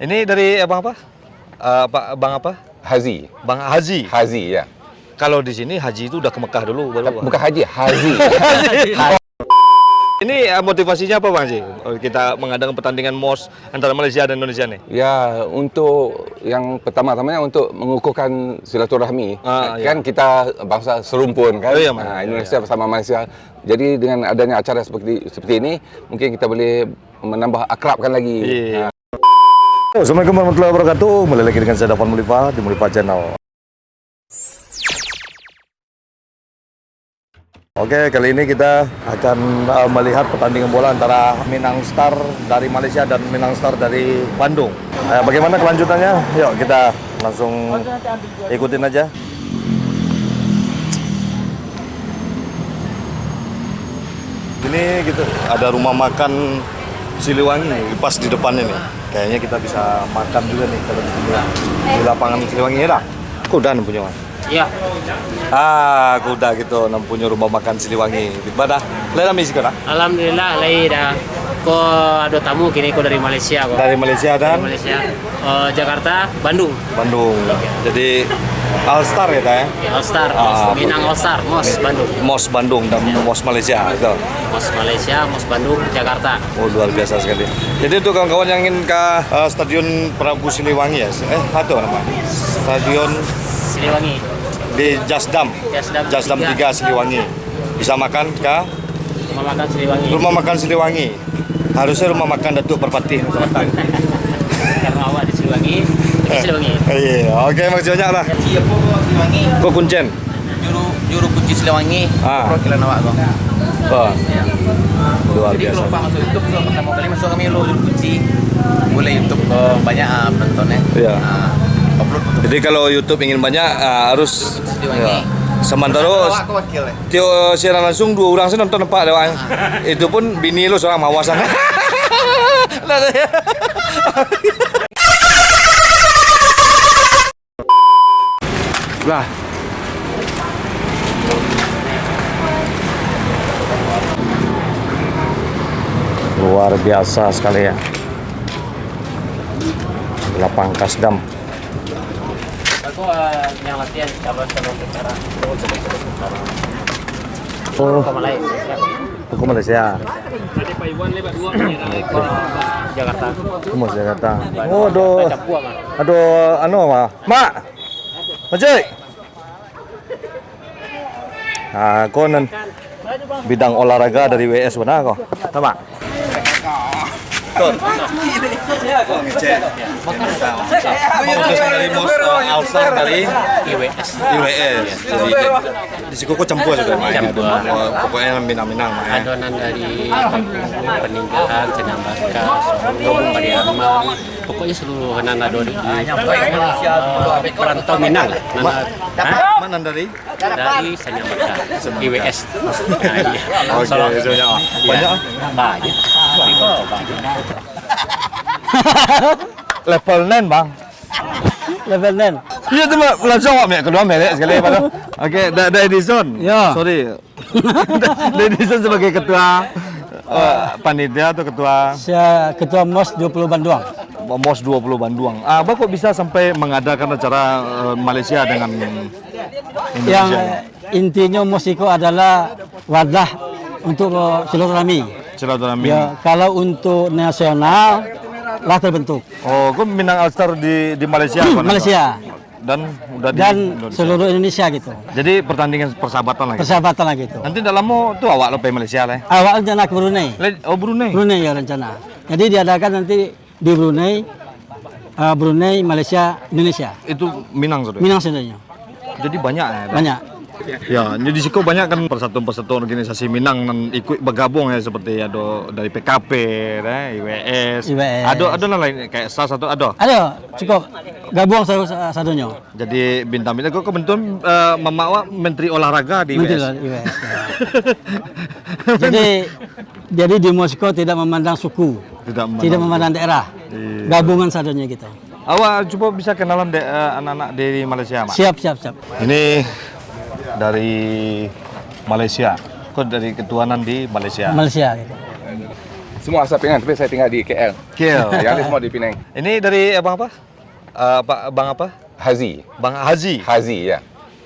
Ini dari abang apa? Bang apa? Hazi. Bang Hazi. Hazi ya. Kalau di sini haji itu udah ke Mekah dulu baru. Bukan haji, Hazi. Ini motivasinya apa Bang Haji? Kita mengadakan pertandingan MOS antara Malaysia dan Indonesia nih. Ya, untuk yang pertama-tamanya untuk mengukuhkan silaturahmi. Kan iya. kita bangsa serumpun kan. Oh, iya, Indonesia bersama Malaysia. Jadi dengan adanya acara seperti ini, mungkin kita boleh menambah akrabkan lagi. Iya. Assalamualaikum warahmatullahi wabarakatuh. Kembali lagi dengan saya Dafan Mulifah di Mulifah Channel. Oke, kali ini kita akan melihat pertandingan bola antara Minang Star dari Malaysia dan Minang Star dari Bandung. Bagaimana kelanjutannya? Yuk kita langsung ikutin aja. Ini gitu, ada rumah makan Siliwangi pas di depannya nih. Kayaknya kita bisa makan juga nih kalau di lapangan Siliwangi ya dah. Kuda punya Mas. Iya. Kuda gitu, punya rumah makan Siliwangi. Di mana? Lain misi kena? Alhamdulillah, lai dah. Ko ada tamu kini ko dari Malaysia kok. Dari Malaysia dan Dari Malaysia, Jakarta, Bandung. Bandung. Jadi All Star ya kak ya? All Star, Minang All Star, MOS Bandung. MOS Bandung dan MOS Malaysia itu. MOS Malaysia, MOS Bandung, Jakarta. Oh luar biasa sekali. Jadi untuk kawan-kawan yang ingin ke Stadion Prabu Siliwangi ya? Atau nama? Stadion Siliwangi. di Jasdam Jasdam 3 Siliwangi. Bisa makan ke Rumah makan Siliwangi. rumah makan Siliwangi. Harusnya rumah makan Datuk Perpati Selatan. Karena awak di Siliwangi, di Siliwangi. Iya, oke makasih banyak lah. Siapa Siliwangi? Kok kuncen? Juru kunci Siliwangi. Perwakilan awak bang. Wah, luar Jadi biasa. kalau Pak masuk YouTube, pertama kali masuk kami lo juru kunci. Boleh YouTube banyak penontonnya. Iya. Upload foto Jadi kalau YouTube ingin banyak harus Siliwangi. sementara Awak ke wakil ya. Tio siaran langsung 2 orang sih nonton pak lewat. Itu pun bini lu seorang mawasan. Lah. Luar biasa sekali ya. Lapang Kasdam. Aku yang latihan calon-calon tentara. Oh, Ke Malaysia. ke Malaysia. Jadi Pak Iwan lebat 2 ke Jakarta. Ke Jakarta. Oh, aduh. Capua mah. Aduh, anu mah. Mak. Macik. Konon bidang olahraga dari WS mana kok? Sama. Memutuskan dari All-Star dari IWS. IWS. Di situ kok campur sudah main. Pokoknya minang-minang. Adonan dari peninggalan, cenambaka, Songong, Pariaman, pokoknya seluruh anak dari perantau Minang lah. Mana dari? Dari Sanyambaka, IWS. Nah, iya. Oke, Solo. banyak. Banyak. Level 9 bang. Level 9. Iya tu langsung awak kedua melek sekali pada. Okey, dah Edison. Ya. Sorry. Da Edison sebagai ketua panitia atau ketua Saya Ketua MOS 20 Bandung. MOS 20 Bandung. Abang kok bisa sampai mengadakan acara Malaysia dengan Yang Indonesia? intinya MOS itu adalah wadah untuk silaturahmi. Silaturahmi. Ya, kalau untuk nasional lah terbentuk. Oh, kok Minang All Star di Malaysia kan? Malaysia Dan udah di dan Indonesia. seluruh Indonesia gitu. Jadi pertandingan persahabatan lagi. Persahabatan lah gitu. Nanti dalammu tuh awak lo Malaysia lah. Awal rencana ke Brunei. Oh Brunei. Brunei ya rencana. Jadi diadakan nanti di Brunei, Brunei, Malaysia, Indonesia. Itu Minang sudah. Minang sebenarnya. Jadi banyak ya. Banyak. Ya, jadi siko banyak kan persatuan-persatuan organisasi Minang dan ikut bergabung ya seperti ada dari PKP, IWS. IWS. Ada lain kayak salah satu ada. Ada cukup gabung satunya. Jadi bintang-bintang kok kebetulan mama awak menteri olahraga di Menteri IWS. IWS. jadi di Moskow tidak memandang suku, tidak memandang daerah. Iya. Gabungan sadonya gitu. Awak coba bisa kenalan anak-anak dari Malaysia, Mak. Siap. Ini dari Malaysia. Kok dari ketuanan di Malaysia. Malaysia gitu. Semua asal Penang, tapi saya tinggal di KL. KL. Yang lain semua di Penang. Ini dari abang apa? Bang apa? Hazi. Bang Haji. Hazi, ya.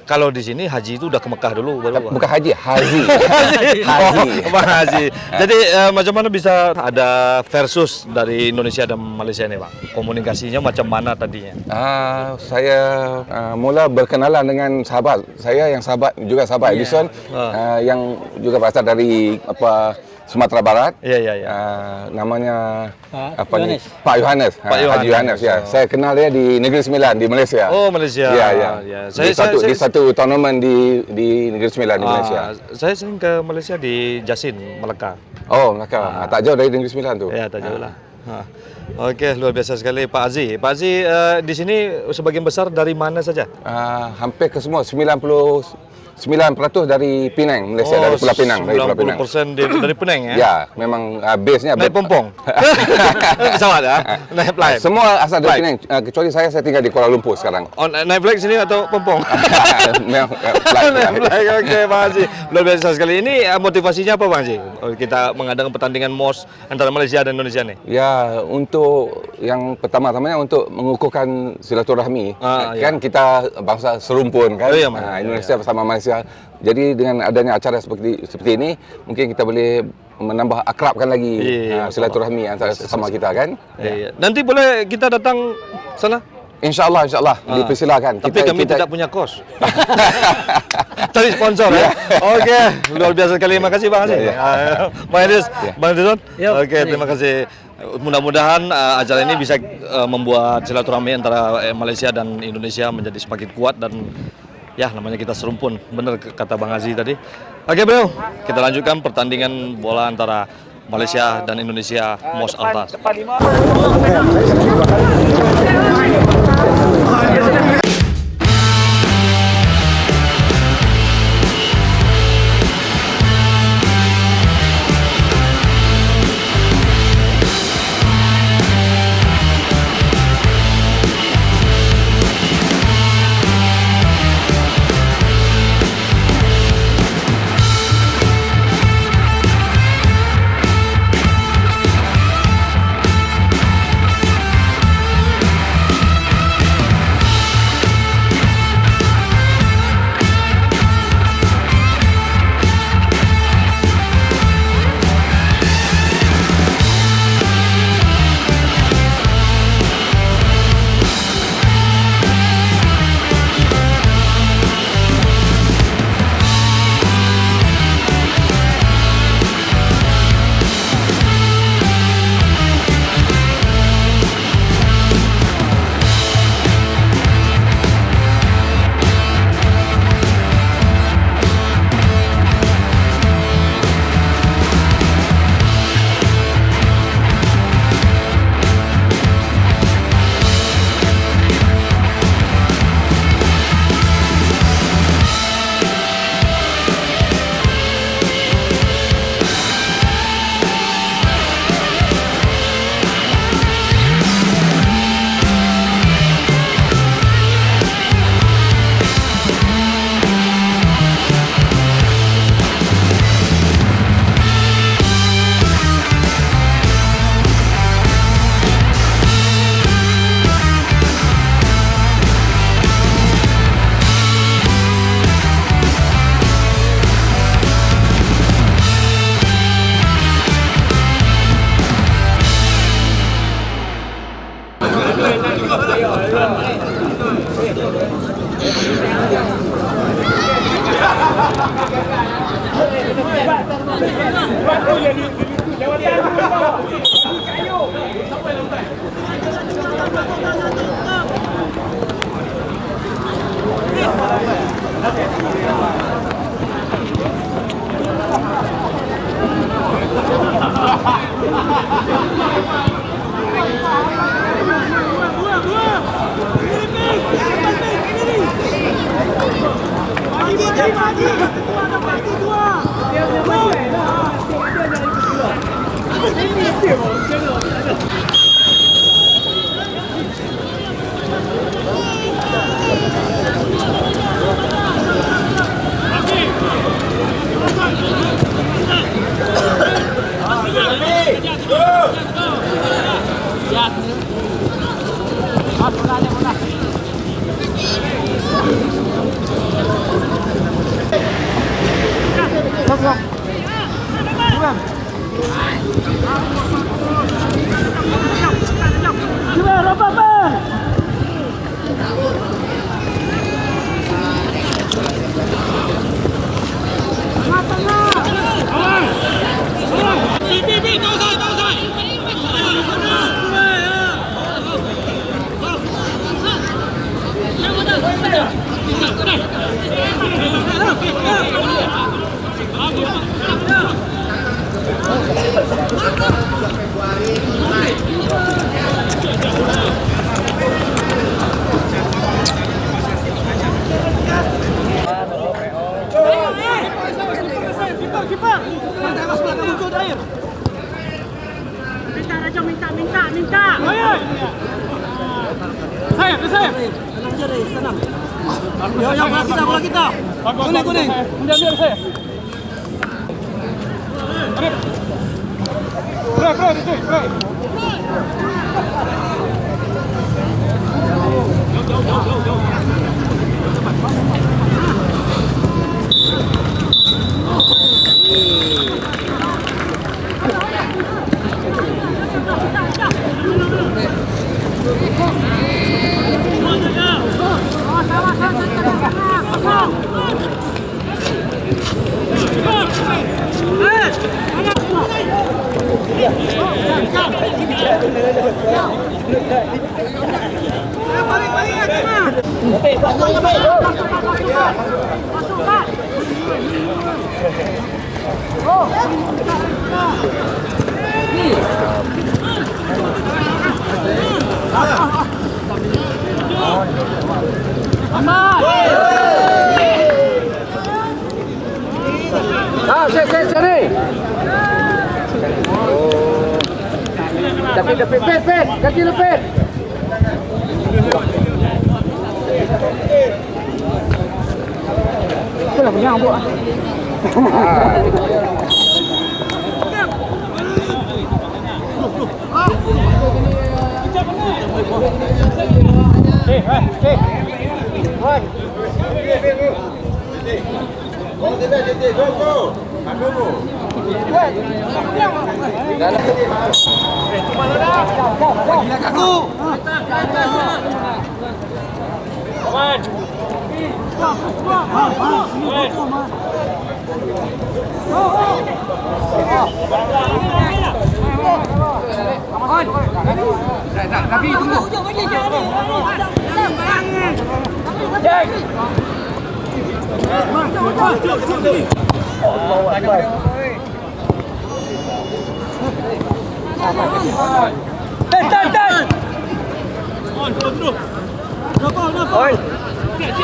Kalau di sini Haji itu udah ke Mekah dulu baru. Bukan Haji, Hazi. Haji. Haji. Oh, Bang Haji. Jadi macam mana bisa ada versus dari Indonesia dan Malaysia nih, Bang? Komunikasinya macam mana tadinya? Saya mula berkenalan dengan sahabat saya yang sahabat Edison yang juga berasal dari Sumatera Barat. Iya. Namanya Pak ni? Yohanes. Pak Yohanes. Pak Haji Yohanes, ya. Saya kenal dia di Negeri Sembilan di Malaysia. Oh, Malaysia. Ya. Di satu tournament di Negeri Sembilan di Malaysia. Saya sering ke Malaysia di Jasin, Melaka. Oh, Melaka. Tak jauh dari Negeri Sembilan tu. Ya, tak jauh lah. Okey, luar biasa sekali Pak Aziz. Pak Aziz, di sini sebagian besar dari mana saja? Hampir ke semua 99% dari Penang, Malaysia, dari Pulau Penang. Dari Pulau Penang. 90% dari Penang ya? Ya, memang base-nya Naik pompong? Pesawat ya? Naik flight? semua asal dari Flight. Penang, kecuali saya tinggal di Kuala Lumpur sekarang. Oh, naik flight sini atau pompong? Memang flight. Naik flight, okey Pak Aziz. Luar biasa sekali. Ini motivasinya apa Bang Aziz? Kita mengadakan pertandingan MOS antara Malaysia dan Indonesia nih? Ya, untuk yang pertama-tamanya untuk mengukuhkan silaturahmi. Kan kita bangsa serumpun kan. Oh, iya, Mas. Indonesia bersama Malaysia. Jadi dengan adanya acara seperti ini, mungkin kita boleh menambah akrabkan lagi silaturahmi antara sesama kita kan. Iya. Nanti boleh kita datang sana? InsyaAllah, dipersilakan. Tapi kami tidak punya kos. Cari sponsor ya. Okey, luar biasa sekali. Terima kasih Bang Aziz. Bang Edison. Okey, terima kasih. Mudah-mudahan acara ini bisa membuat silaturahmi antara Malaysia dan Indonesia menjadi semakin kuat dan ya namanya kita serumpun. Benar kata Bang Aziz tadi. Okey bro, kita lanjutkan pertandingan bola antara Malaysia dan Indonesia MOS Altas.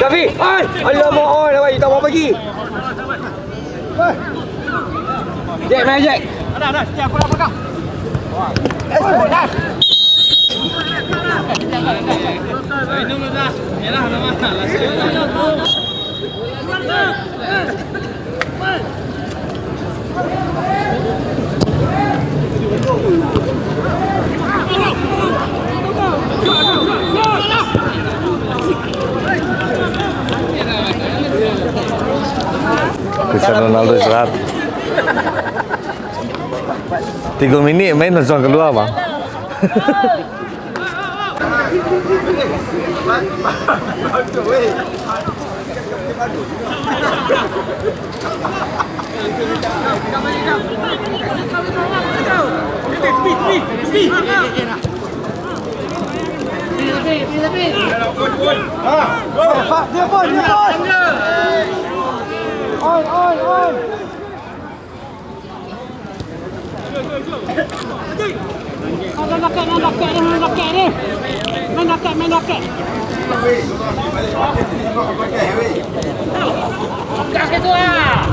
Gavi, oi, alamak oi, lawai kita mau pergi. Jack, main Jack. Ada, setiap aku belakang. Dah. Ini dah. Merah nama. Cristiano Ronaldo istirahat 3 menit main langsung keluar bang. Dia pun. On. Main raket. Gas itu ah.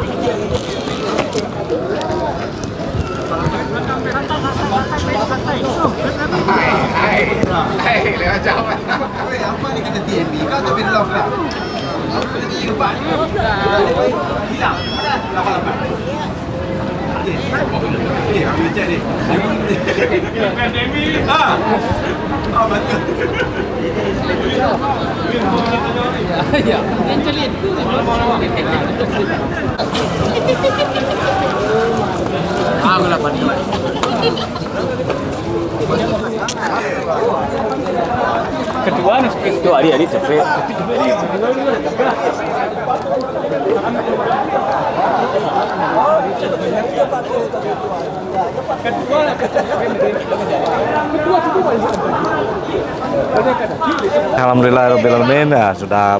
Hai, lewat jauh. Apa ni kena TMB? Kau tu bin lock lah. Apa ni lupa? Hilang. Lapan. Ni aku cek ni. TMB. Ah, betul. Alhamdulillahirobbilalamin, ya sudah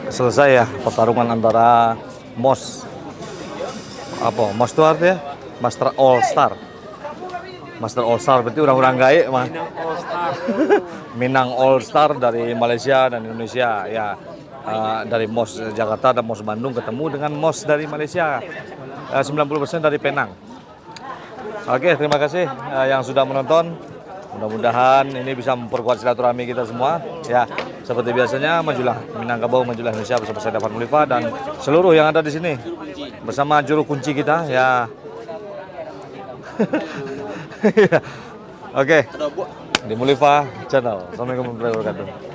selesai ya pertarungan antara MOS. Apa? MOS itu artinya Master All Star. Master All Star berarti orang-orang gaek mah. Minang All Star dari Malaysia dan Indonesia ya. Dari MOS Jakarta dan MOS Bandung ketemu dengan MOS dari Malaysia. 90% dari Penang. Oke, terima kasih yang sudah menonton. Mudah-mudahan ini bisa memperkuat silaturahmi kita semua. Ya, seperti biasanya majulah Minangkabau, majulah Indonesia bersama saya Davan Mulifa dan seluruh yang ada di sini bersama juru kunci kita ya. Oke. Di Mulifa Channel. Assalamualaikum warahmatullahi wabarakatuh.